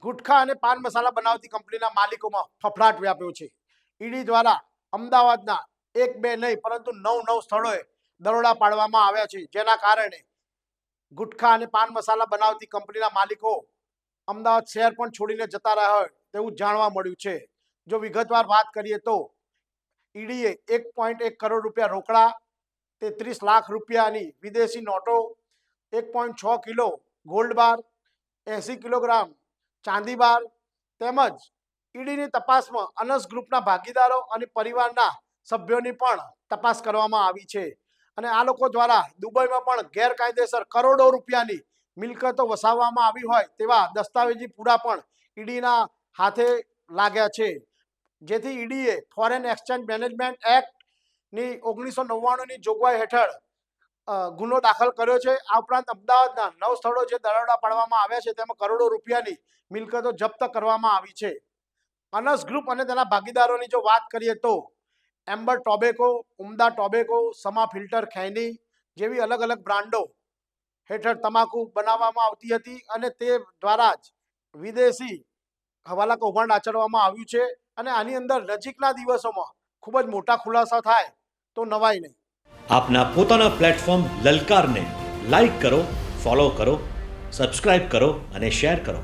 ગુટખા અને પાન મસાલા બનાવતી કંપનીના માલિકોમાં ફફડાટ વ્યાપ્યો છે. ઈડી દ્વારા અમદાવાદના 1-2 નહીં પરંતુ 9 સ્થળોએ દરોડા પાડવામાં આવ્યા છે, જેના કારણે ગુટખા અને પાન મસાલા બનાવતી કંપનીના માલિકો અમદાવાદ શહેર પણ છોડીને જતા રહ્યા હોય તેવું જાણવા મળ્યું છે. જો વિગતવાર વાત કરીએ તો ઈડીએ 1.1 કરોડ રૂપિયા રોકડા, 33 લાખ રૂપિયાની વિદેશી નોટો, 1.6 કિલો ગોલ્ડ બાર, 80 કિલોગ્રામ ચાંદી બાર તેમજ ઈડીની તપાસમાં અનસ ગ્રુપના ભાગીદારો અને પરિવારના સભ્યોની પણ તપાસ કરવામાં આવી છે. અને આ લોકો દ્વારા દુબઈમાં પણ ગેરકાયદેસર કરોડો રૂપિયાની મિલકતો વસાવવામાં આવી હોય તેવા દસ્તાવેજી પુરા પણ ઈડીના હાથે લાગ્યા છે. જેથી ઈડીએ ફોરેન એક્સચેન્જ મેનેજમેન્ટ એક્ટની 1999ની જોગવાઈ હેઠળ ગુનો દાખલ કર્યો છે. આ ઉપરાંત અમદાવાદના 9 સ્થળો જે દરોડા પાડવામાં આવ્યા છે તેમાં કરોડો રૂપિયાની મિલકતો જપ્ત કરવામાં આવી છે. અનસ ગ્રુપ અને તેના ભાગીદારોની જો વાત કરીએ તો એમ્બર ટોબેકો, ઉમદા ટોબેકો, સમા ફિલ્ટર ખૈની જેવી અલગ અલગ બ્રાન્ડો હેઠળ તમાકુ બનાવવામાં આવતી હતી અને તે દ્વારા જ વિદેશી હવાલા કૌભાંડ આચરવામાં આવ્યું છે. અને આની અંદર નજીકના દિવસોમાં ખૂબ જ મોટા ખુલાસા થાય તો નવાઈ નહીં. આપના પોતાના પ્લેટફોર્મ લલકારને લાઈક કરો, ફોલો કરો, સબસ્ક્રાઇબ કરો અને શેર કરો.